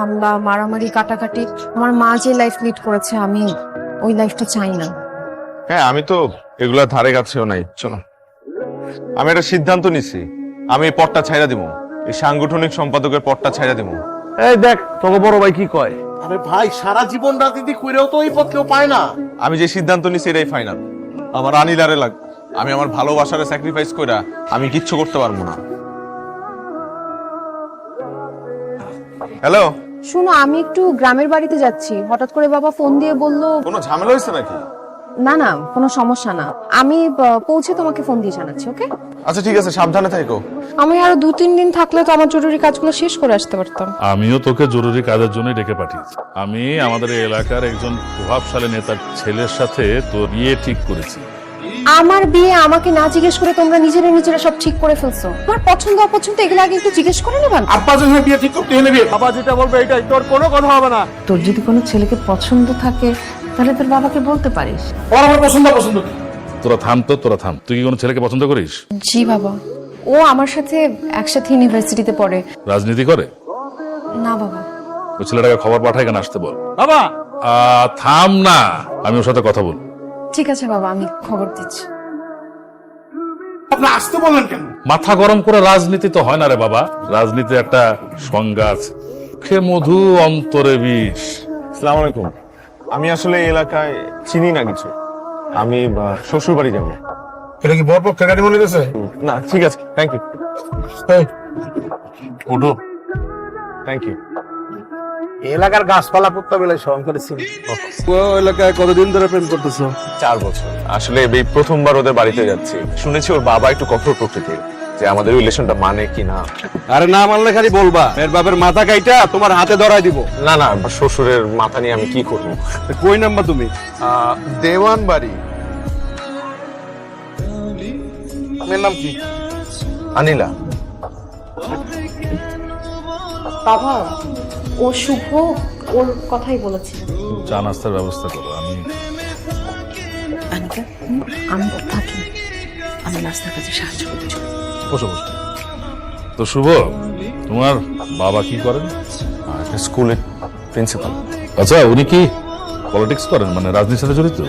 হামলা মারামারি কাটাকাটি আমার মা যে লাইফ লিড করেছে আমি ওই লাইফটা চাই না। হ্যাঁ, আমি তো এগুলা ধারে কাছেও নাই। চলো, আমি একটা সিদ্ধান্ত নিছি, আমি এই পদটা ছাইড়া দিব, এই সাংগঠনিক সম্পাদকের পদটা ছাইড়া দিব। এই দেখ তোকে বড় ভাই কি কয়। আরে ভাই, সারা জীবন রাজনীতি কইরেও তো এই পথ কেউ পায় না। আমি যে সিদ্ধান্ত নিছি এটাই ফাইনাল। আমার আনিলারে লাগ, আমি আমার ভালোবাসারে স্যাক্রিফাইস কইরা আমি কিচ্ছু করতে পারবো না। হ্যালো, শোনো, আমি একটু গ্রামের বাড়িতে যাচ্ছি, হঠাৎ করে বাবা ফোন দিয়ে বললো। কোনো ঝামেলা হয়েছে নাকি? না না, কোনো সমস্যা না, আমি পৌঁছে তোমাকে ফোন দিয়ে জানাচ্ছি। ওকে, আচ্ছা ঠিক আছে, সাবধানে থাকো। আমি আরো 2-3 দিন থাকলে তো আমার জরুরি কাজগুলো শেষ করে আসতে পারতাম। আমিও তোকে জরুরি কাজের জন্য ডেকে পাঠিয়েছি। আমি আমাদের এই এলাকার একজন প্রভাবশালী নেতার ছেলের সাথে তোর বিয়ে ঠিক করেছি। আমার বিয়ে আমাকে না জিজ্ঞেস করে তোমরা নিজেরা সব ঠিক করে ফেলছো। তোমার পছন্দ অপছন্দ এগুলো আগে একটু জিজ্ঞেস করে নেবেন। আব্বা যখন বিয়ে ঠিক করতে এনে বিয়ে, বাবা যেটা বলবে এটাই, তোর কোনো কথা হবে না। তোর যদি কোনো ছেলেকে পছন্দ থাকে তাহলে তোর বাবাকে বলতে পারিস। ওর আমার পছন্দ কি? তোরা থাম তো, তোরা থাম। তুই কি কোনো ছেলেকে পছন্দ করিস? জি বাবা, ও আমার সাথে একসাথে ইউনিভার্সিটিতে পড়ে। রাজনীতি করে? না বাবা। ওই ছেলেটাকে খবর পাঠায় কেন আসতে বল। বাবা থাম না, আমি ওর সাথে কথা বল। ঠিক আছে বাবা, আমি খবর দিচ্ছি। আপনি আসতে বললেন কেন? মাথা গরম করে রাজনীতি তো হয় না রে বাবা। রাজনীতি একটা সংজ্ঞা আছে, মুখে মধু অন্তরে বিষ। আসসালামু আলাইকুম। আমি আসলে এই এলাকায় চিনি না কিছু, আমি শ্বশুর বাড়ি যাবো। এটা কি বরপক্ষের গাড়ি মনে হইতেছে? না ঠিক আছে, থ্যাংক ইউ। উঠো। Thank you. এলাকার গাছপালা পুত্তা বেলায় সহন করেছি। এলাকায় কতদিন ধরে প্রেম করতেছো? 4 বছর। আসলে এই প্রথমবার ওদের বাড়িতে যাচ্ছি, শুনেছি ওর বাবা একটু কঠোর প্রকৃতির, যে আমাদের রিলেশনটা মানে কি না। আরে না মানলে খালি বলবা, এর বাপের মাথা কাইটা তোমার হাতে ধরাই দিব। না না, শ্বশুরের মাথা নিয়ে আমি কি করবো। কই নাম্বার তুমি? দেওয়ান বাড়ি। আপনার নাম কি? আনিলা। বাবা, ও শুভ ওর কথাই বলেছিল। চা নাস্তার ব্যবস্থা করো। আনিকা, আমি তো থাকি, আমি নাস্তার কাছে সাহায্য করতে চলি। বসো বসো। তো শুভ, তোমার বাবা কি করেন? একটা স্কুলের প্রিন্সিপাল। আচ্ছা, উনি কি পলিটিক্স করেন, মানে রাজনীতির সাথে জড়িত?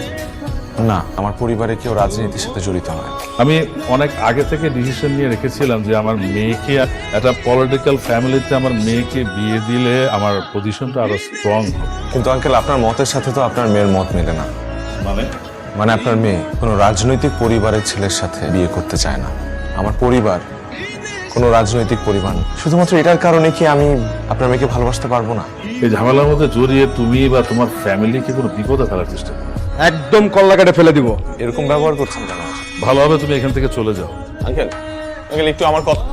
না, আমার পরিবারে কেউ রাজনীতির সাথে জড়িত নয়। আমি অনেক আগে থেকে ডিসিশন নিয়ে রেখেছিলাম যে আমার মেয়েকে একটা পলিটিক্যাল ফ্যামিলিতে আমার মেয়েকে বিয়ে দিলে আমার পজিশনটা আরো স্ট্রং হবে। কিন্তু আঙ্কেল, আপনার মতের সাথে তো আপনার মেয়ের মত মেলে না। মানে আপনার মেয়ে কোনো রাজনৈতিক পরিবারের ছেলের সাথে বিয়ে করতে চায় না। আমার পরিবার কোনো রাজনৈতিক পরিবার না। শুধুমাত্র এটার কারণে কি আমি আপনার মেয়েকে ভালোবাসতে পারবো না? এই ঝামেলার মধ্যে জড়িয়ে তুমি বা তোমার ফ্যামিলিকে কোনো বিপদে ফেলার চেষ্টা করো। একদম কল্লা কেটে ফেলে দিব। এরকম ব্যবহার করছেন কেন? ভালো হবে তুমি এখান থেকে চলে যাও। আঙ্কেল, আঙ্কেল একটু আমার কথা।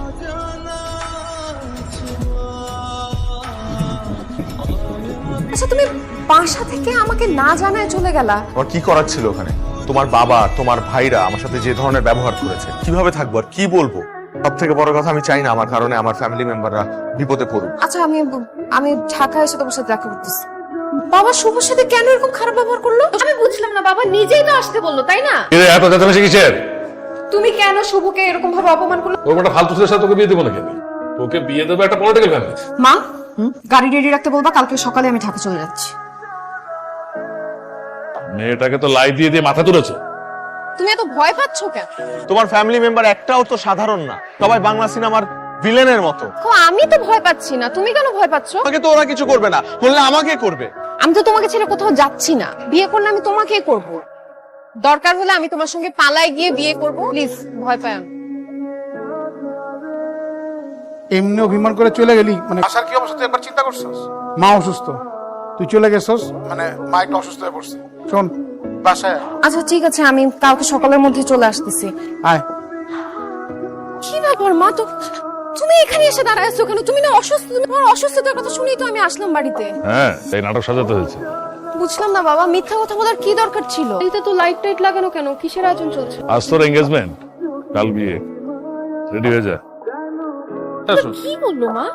আচ্ছা, তুমি বাসা থেকে আমাকে না জানায় চলে গেলা। আমার কি করার ছিল ওখানে? তোমার বাবা, তোমার ভাইরা আমার সাথে যে ধরনের ব্যবহার করেছে, কিভাবে থাকবো আর কি বলবো? সব থেকে বড় কথা, আমি চাই না আমার কারণে আমার ফ্যামিলি মেম্বাররা বিপদে পড়ুক। আচ্ছা, আমি ঢাকায় এসে তোমার সাথে দেখা করতেছি। বাবা শুভর সাথে কেন এরকম খারাপ ব্যবহার করলো? আমি বুঝলাম না। বাবা নিজেই তো আসতে বললো, তাই না? এত চেঁচামেচি কিসের? তুমি কেন শুভকে এরকম ভাবে অপমান করলো? ওর একটা ফালতু ছেলের সাথে তোকে বিয়ে দেবো নাকি? তোকে বিয়ে দেবো একটা পলিটিক্যাল ফ্যামিলি। মা, গাড়ি রেডি রাখতে বলবা, কালকে সকালে আমি ঢাকা চলে যাচ্ছি। মেয়েটাকে তো লাই দিয়ে দিয়ে মাথা তুলেছো। তুমি এত ভয় পাচ্ছ কেন? তোমার ফ্যামিলি মেম্বার একটাও তো সাধারণ না, সবাই বাংলা সিনেমার ভিলেনের মতো। আমি তো ভয় পাচ্ছি না, তুমি কেন ভয় পাচ্ছ? আমাকে তো ওরা কিছু করবে না, করলে আমাকে করবে। আমি তো তোমাকে ছেড়ে কোথাও যাচ্ছি না। বিয়ে করলে আমি তোমাকেই করব। দরকার হলে আমি তোমার সঙ্গে পালায় গিয়ে বিয়ে করব। প্লিজ ভয় পায় না। এমনি অভিমান করে চলে গেলি, মানে আসার কি অবস্থা তুই একবার চিন্তা করছস? মা অসুস্থ, তুই চলে গেছস, মানে মা একটু অসুস্থ হয়ে পড়ছে। শোন, বাসায় আয়। আচ্ছা ঠিক আছে, আমি কালকে সকালের মধ্যে চলে আসতেছি। আয়। কি ব্যাপার মা, তো তুমি এখানে এসে দাঁড়ায় আছো কেন? তুমি না অসুস্থ? তোমার অসুস্থতার কথা শুনেই তো আমি আসলাম বাড়িতে। হ্যাঁ, এই নাটক সাজাতে হয়েছে। বুঝলাম না বাবা, মিথ্যা কথা বলার কি দরকার ছিল? এতে তো লাইট টাইট লাগানো কেন? কিসের আয়োজন চলছে? আজ তোর এঙ্গেজমেন্ট, কাল বিয়ে। রেডি হয়ে যা। কি বললো মা?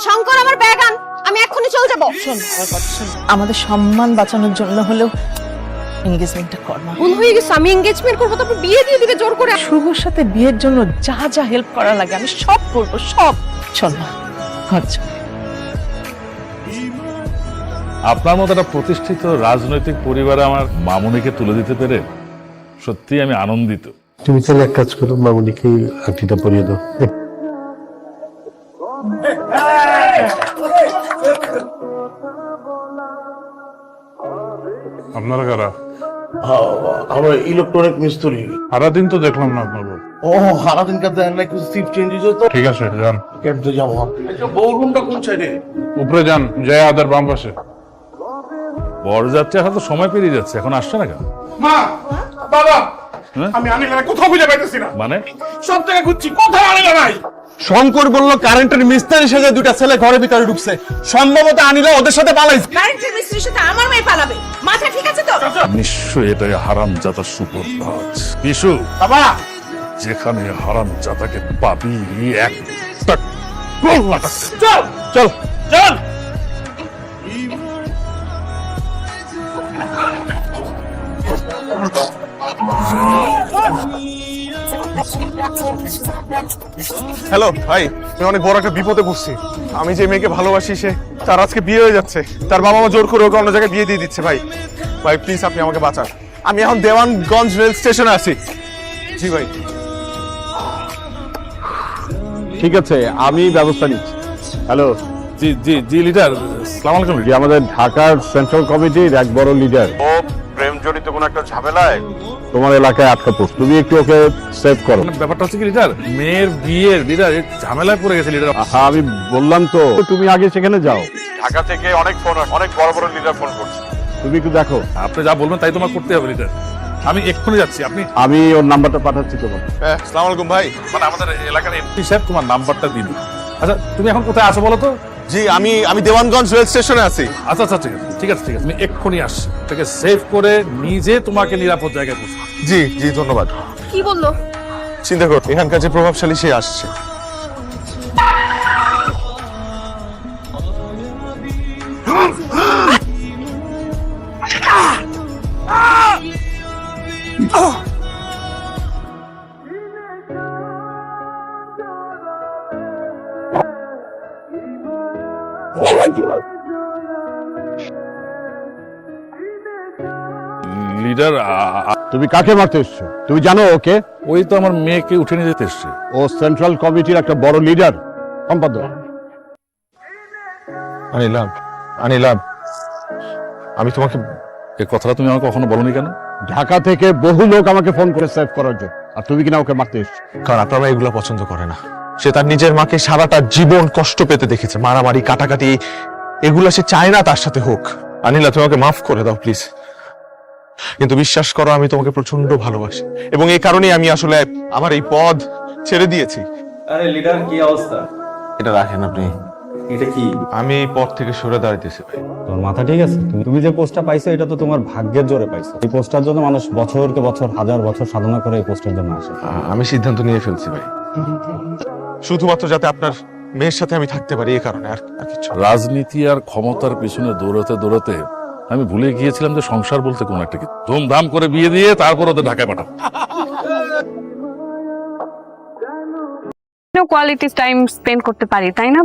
শঙ্কর, আমার ব্যাগ আন, আমি এক্ষুনি চলে যাবো। শোন, আমার কথা শোন। আমাদের সম্মান বাঁচানোর জন্য হলেও এনগেজমেন্টটা কর না। ভুল হয়ে গেছে, আমি এনগেজমেন্ট করবো, তারপর বিয়ে দিয়ে দিবে জোর করে। শুভর সাথে বিয়ের জন্য যা যা হেল্প করা লাগে আমি সব করবো, সব। চল না, ঘর চল। হয়েছে। আপনার মতো একটা প্রতিষ্ঠিত রাজনৈতিক পরিবারে আমার মামুনিকে তুলে দিতে পেরে সত্যি আমি আনন্দিত। তুমি তাহলে এক কাজ করো, মামুনিকে আংটিটা পরিয়ে দাও। আপনারা কারা? আমরা ইলেকট্রনিক মিস্ত্রি। সারাদিন তো দেখলাম না আপনার বউ। ও সারাদিন কাজ দেন না, একটু সিফট চেঞ্জ হয়েছে তো। ঠিক আছে, যান। কেটে যাবো। আচ্ছা, বউ রুমটা কোন সাইডে? উপরে যান, জয় আদার বাম পাশে। বরযাত্রী এখন তো সময় পেরিয়ে যাচ্ছে, এখন আসছে না কেন? মা, বাবা, হ্যাঁ? আমি আনিলা কোথাও খুঁজে পাইতেছি না। মানে সব জায়গায় খুঁজছি, কোথাও আনিলা নাই। শঙ্কর বলল কারেন্টের মিস্ত্রি সেজে দুটা ছেলে ঘরের ভিতরে ঢুকছে, সম্ভবত আনিলা ওদের সাথে পালাইছে। কারেন্টের মিস্ত্রির সাথে আমার মেয়ে পালাবে? মাথা ঠিক আছে তো? নিশ্চয়ই এটাই হারামজাদা সুপ্রভাত। বিশু, বাবা, যেখানে হারামজাদাকে পাবি একটা গোল লাগাচ্ছে। চল চল চল। হ্যালো ভাই, আমি অনেক বড় একটা বিপদে পড়ছি। আমি যে মেয়েকে ভালোবাসি সে তার আজকে বিয়ে হয়ে যাচ্ছে। তার বাবা মা জোর করে ওকে অন্য জায়গায় বিয়ে দিয়ে দিচ্ছে। ভাই ভাই প্লিজ আপনি আমাকে বাঁচান। আমি এখন দেওয়ানগঞ্জ রেল স্টেশনে আছি। জি ভাই। ঠিক আছে, আমি ব্যবস্থা নিচ্ছি। হ্যালো, জি জি জি লিডার, আসসালামু আলাইকুম। যে আমাদের ঢাকার সেন্ট্রাল কমিটির এক বড় লিডার, ও প্রেম জড়িত কোনো একটা ঝামেলায় তোমার এলাকায় আটকা পড়ছে। তুমি একটু ওকে সেভ করো। মানে ব্যাপারটা হচ্ছে কি লিডার, মেয়ের বিয়ের লিডার ঝামেলায় পড়ে গেছে লিডার। হ্যাঁ, আমি বললাম তো, তুমি আগে সেখানে যাও। ঢাকা থেকে অনেক ফোন, অনেক বড় বড় লিডার ফোন করছে। তুমি একটু দেখো। আপনি যা বলবেন তাই তোমার করতে হবে লিডার। আমি এক্ষুনি যাচ্ছি। আপনি আমি ওর নাম্বারটা পাঠাচ্ছি তোমাকে। আসসালামু আলাইকুম ভাই। মানে আমাদের এলাকার এমপি সাহেব তোমার নাম্বারটা দিন। আচ্ছা তুমি এখন কোথায় আছো বলো তো? জি আমি দেওয়ানগঞ্জ রেল স্টেশনে আছি। আচ্ছা আচ্ছা ঠিক আছে ঠিক আছে ঠিক আছে, আমি এক্ষুনি আসছি। তাকে সেভ করে নিজে তোমাকে নিরাপদ জায়গায় পৌঁছে। জি জি ধন্যবাদ। কি বললো? চিন্তা করো, এখানকার যে প্রভাবশালী সে আসছে। লিডার তুমি কাকে মারতে এসছো? তুমি জানো ওকে? ওই তো আমার মেয়েকে উঠে নিয়ে যেতে এসছে। ও সেন্ট্রাল কমিটির একটা বড় লিডার, সম্পাদক। আনিলাম আমি তোমাকে এই কথাটা তুমি আমাকে কখনো বলনি কেন? ঢাকা থেকে বহু লোক আমাকে ফোন করে সেভ করার জন্য, আর তুমি কিনা ওকে মারতে এসছো। কারণ আপনার মা এগুলো পছন্দ করে না। সে তার নিজের মাকে সারাটা জীবন কষ্ট পেতে দেখেছে, মারামারি কাটাকাটি এগুলো সে চায় না তার সাথে হোক। আনিলা তুমি আমাকে মাফ করে দাও প্লিজ। কিন্তু বিশ্বাস করো আমি তোমাকে প্রচন্ড ভালোবাসি এবং এই কারণেই আমি আসলে আমার এই পদ ছেড়ে দিয়েছি। আরে লিডার, কি অবস্থা? এটা রাখেন আপনি। এটা কি? আমি এই পদ থেকে সরে দাঁড়াইতেছি ভাই। তোর মাথা ঠিক আছে? তুমি যে পোস্টটা পাইছো এটা তো তোমার ভাগ্যের জোরে পাইছো। এই পোস্টটার জন্য মানুষ বছরকে বছর, হাজার বছর সাধনা করে এই পোস্টের জন্য আসে। আমি সিদ্ধান্ত নিয়ে ফেলছি ভাই, শুধুমাত্র যাতে আপনার মেয়ের সাথে আমি থাকতে পারি এই কারণে, আর কিছু না। রাজনীতি আর ক্ষমতার পিছনে দৌড়াতে দৌড়াতে আমি ভুলে গিয়েছিলাম যে সংসার বলতে কোন একটা কি। ধুমধাম করে বিয়ে দিয়ে তারপর ওদের ঢাকায় পাঠাবো। কোয়ালিটি টাইম স্পেন্ড করতে পারি, তাই না?